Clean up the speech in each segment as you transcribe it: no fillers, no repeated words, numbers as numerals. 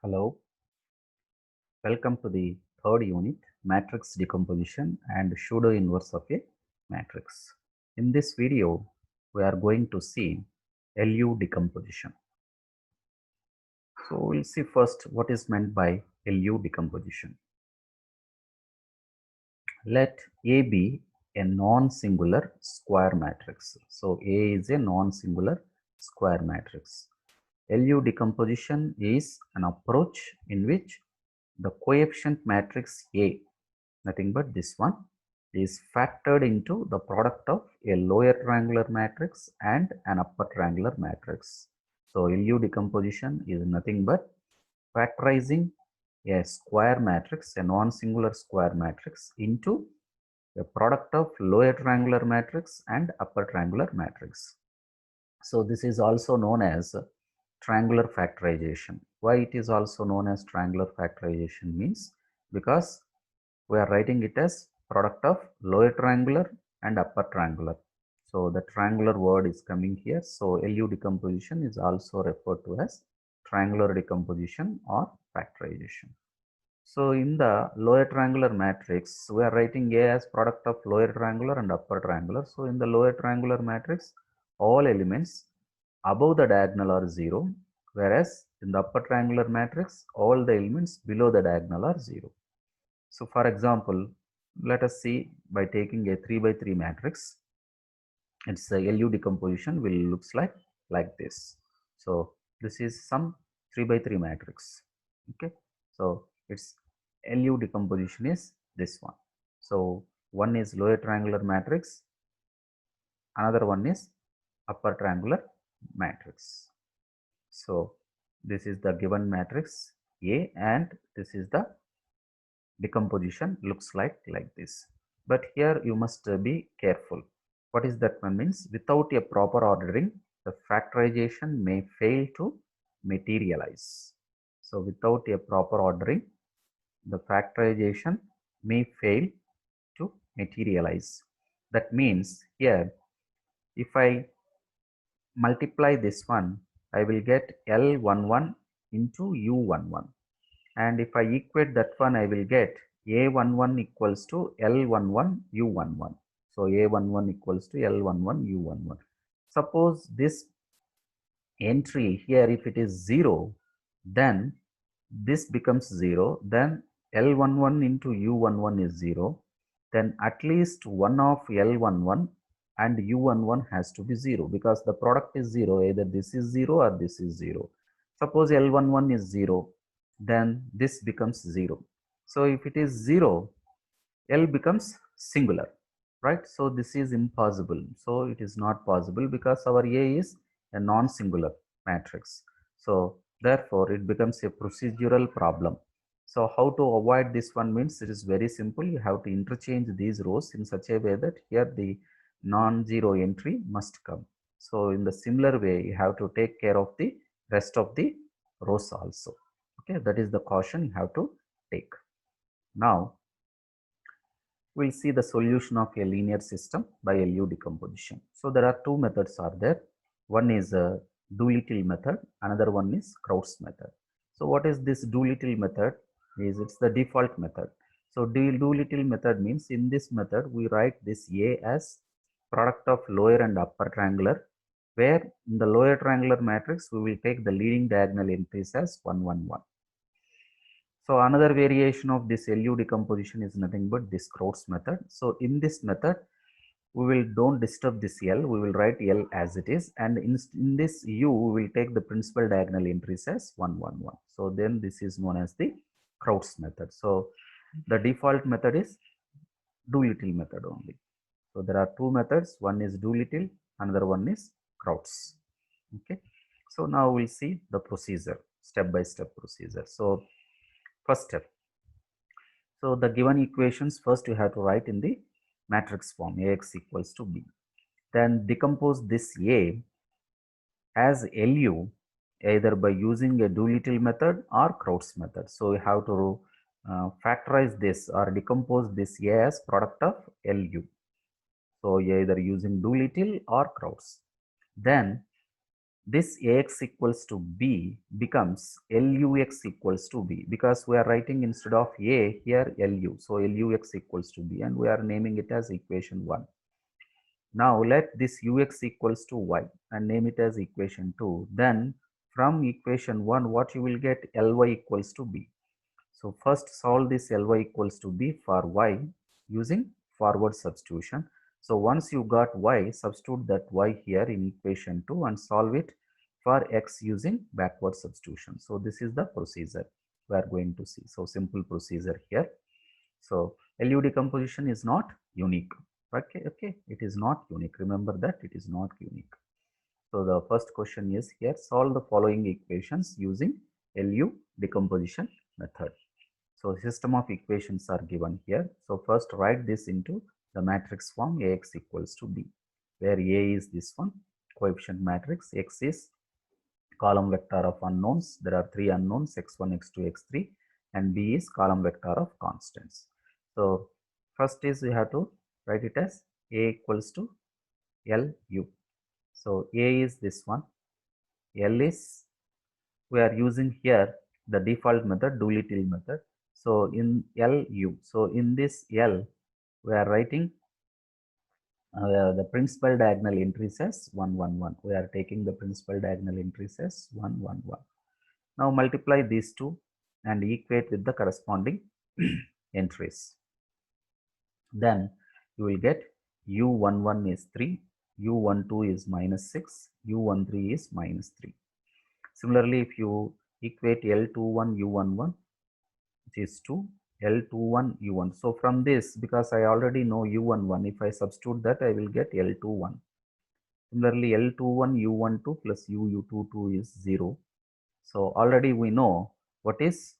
Hello, welcome to the third unit, matrix decomposition and pseudo inverse of a matrix. In this video, we are going to see LU decomposition. So we'll see first what is meant by LU decomposition. Let A be a non-singular square matrix. So A is a non-singular square matrix. LU decomposition is an approach in which the coefficient matrix A, nothing but this one, is factored into the product of a lower triangular matrix and an upper triangular matrix. So LU decomposition is nothing but factorizing a square matrix, a non-singular square matrix, into a product of lower triangular matrix and upper triangular matrix. So this is also known as triangular factorization. Why it is also known as triangular factorization means because we are writing it as product of lower triangular and upper triangular. So the triangular word is coming here. So LU decomposition is also referred to as triangular decomposition or factorization. So in the lower triangular matrix, we are writing A as product of lower triangular and upper triangular. So in the lower triangular matrix, all elements above the diagonal are 0, whereas in the upper triangular matrix, all the elements below the diagonal are 0. So for example, let us see by taking a 3 by 3 matrix, its LU decomposition will looks like this. So this is some 3 by 3 matrix. Okay, so its LU decomposition is this one. So one is lower triangular matrix, another one is upper triangular matrix. So this is the given matrix A and this is the decomposition looks like this. But here you must be careful. What is that one means? Without a proper ordering, the factorization may fail to materialize. So without a proper ordering, the factorization may fail to materialize. That means here, if I multiply this one, I will get L11 into U11. And if I equate that one, I will get A11 equals to L11 U11. So A11 equals to L11 U11. Suppose this entry here, if it is 0, then this becomes 0, then L11 into U11 is 0, then at least one of L11 and U11 has to be 0 because the product is 0, either this is 0 or this is 0. Suppose L11 is 0, then this becomes 0. So if it is 0, L becomes singular, right? So this is impossible. So it is not possible because our A is a non-singular matrix. So therefore it becomes a procedural problem. So how to avoid this one means it is very simple. You have to interchange these rows in such a way that here the non-zero entry must come. So in the similar way, you have to take care of the rest of the rows also. Okay, that is the caution you have to take. Now we'll see the solution of a linear system by LU decomposition. So there are two methods are there. One is a Doolittle method, another one is Kraut's method. So what is this Doolittle method? It's the default method. So Doolittle method means in this method we write this A as product of lower and upper triangular, where in the lower triangular matrix we will take the leading diagonal entries as 1 1 1. So another variation of this LU decomposition is nothing but this Kraut's method. So in this method, we will don't disturb this L, we will write L as it is, and in this U, we will take the principal diagonal entries as 1 1 1. So then this is known as the Kraut's method. So the default method is Doolittle method only. So there are two methods, one is Doolittle, another one is Kraut's. Okay. So now we'll see the procedure, step by step procedure. So first step. So the given equations first you have to write in the matrix form Ax equals to B. Then decompose this A as LU either by using a Doolittle method or Kraut's method. So you have to factorize this or decompose this A as product of LU. So either using Doolittle or Kraut's. Then this Ax equals to B becomes Lux equals to B, because we are writing instead of A here Lu. So Lux equals to B, and we are naming it as equation 1. Now let this Ux equals to Y and name it as equation 2. Then from equation 1, what you will get? Ly equals to B. So first solve this Ly equals to B for Y using forward substitution. So once you got Y, substitute that Y here in equation 2 and solve it for X using backward substitution. So this is the procedure we are going to see. So simple procedure here. So LU decomposition is not unique. Okay, it is not unique. Remember that it is not unique. So the first question is here, solve the following equations using LU decomposition method. So system of equations are given here. So first write this into the matrix form Ax equals to B, where A is this one, coefficient matrix, X is column vector of unknowns. There are three unknowns, x1, x2, x3, and B is column vector of constants. So first is we have to write it as A equals to LU. So A is this one, L is, we are using here the default method, Doolittle method. So in LU, so in this L, we are writing the principal diagonal entries as 1, 1, 1. We are taking the principal diagonal entries as 1, 1, 1. Now multiply these two and equate with the corresponding entries. Then you will get U11 is 3, U12 is minus 6, U13 is minus 3. Similarly, if you equate L21 U11, which is 2, L21 U1. So from this, because I already know U11, if I substitute that, I will get L21. Similarly, L21 U12 plus U22 is 0. So already we know what is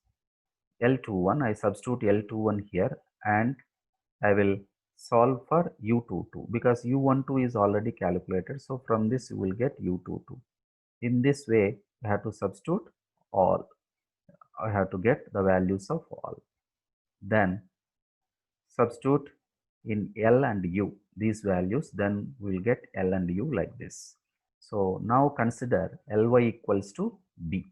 L21. I substitute L21 here and I will solve for U22 because U12 is already calculated. So from this you will get U22. In this way, I have to substitute all. I have to get the values of all. Then substitute in L and U these values, then we will get L and U like this. So now consider Ly equals to B.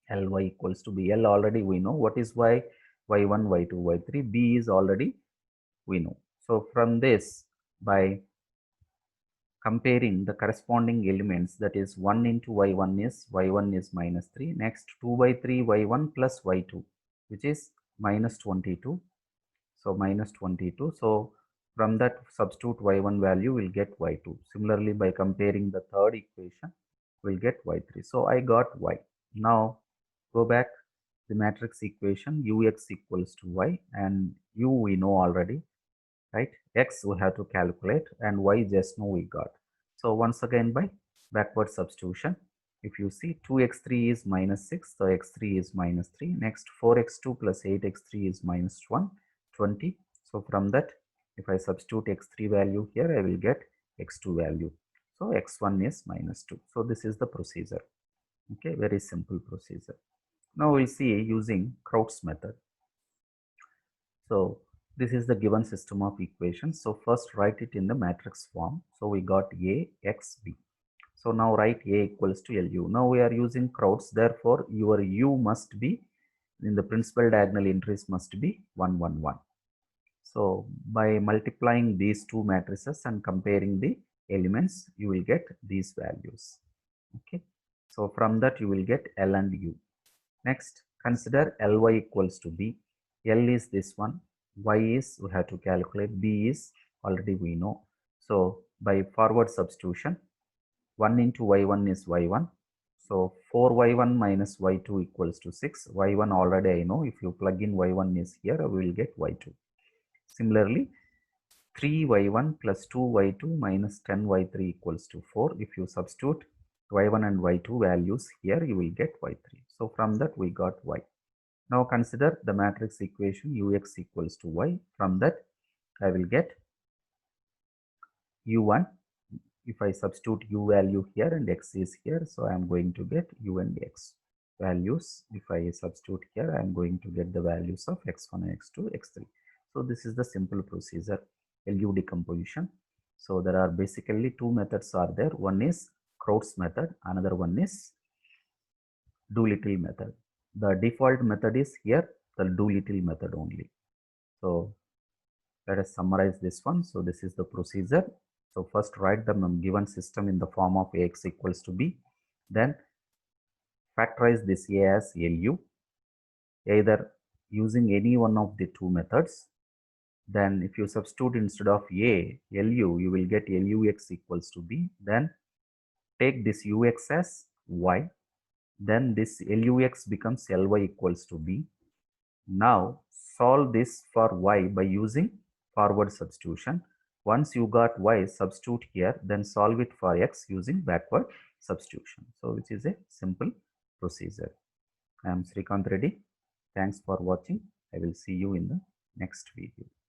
Ly equals to B. L already we know. What is Y? Y1, Y2, Y3. B is already we know. So from this, by comparing the corresponding elements, that is 1 into y1 is minus 3. Next 2 by 3 y1 plus y2, which is minus 22. So minus 22. So from that substitute y1 value will get y2. Similarly, by comparing the third equation, we'll get y3. So I got y. Now go back the matrix equation, ux equals to y, and u we know already, right? X we have to calculate and y just now we got. So once again by backward substitution, if you see 2x3 is minus 6, so x3 is minus 3. Next 4x2 plus 8x3 is minus 1, 20. So from that, if I substitute x3 value here, I will get x2 value. So x1 is minus 2. So this is the procedure. Okay, very simple procedure. Now we'll see using Kraut's method. So this is the given system of equations. So first write it in the matrix form. So we got A, X, B. So now write A equals to LU. Now we are using Kraut's, therefore your U must be, in the principal diagonal entries must be 1, 1, 1. So by multiplying these two matrices and comparing the elements, you will get these values. Okay. So from that you will get L and U. Next, consider Ly equals to B. L is this one. Y is, we have to calculate. B is already we know. So by forward substitution, 1 into y1 is y1. So 4y1 minus y2 equals to 6. y1 already I know. If you plug in y1 is here, we will get y2. Similarly, 3y1 plus 2y2 minus 10y3 equals to 4. If you substitute y1 and y2 values here, you will get y3. So from that we got y. Now consider the matrix equation ux equals to y. From that I will get u1. If I substitute u value here and x is here, so I am going to get u and x values. If I substitute here, I am going to get the values of x1, x2, x3. So this is the simple procedure, LU decomposition. So there are basically two methods are there. One is Crowd's method, another one is Doolittle method. The default method is here the Doolittle method only. So let us summarize this one. So this is the procedure. So first write the given system in the form of Ax equals to B. Then factorize this A as LU, either using any one of the two methods. Then if you substitute instead of A, LU, you will get LUX equals to B. Then take this UX as Y. Then this LUX becomes LY equals to B. Now solve this for Y by using forward substitution. Once you got Y, substitute here, then solve it for X using backward substitution. So which is a simple procedure. I am Srikanth Reddy. Thanks for watching. I will see you in the next video.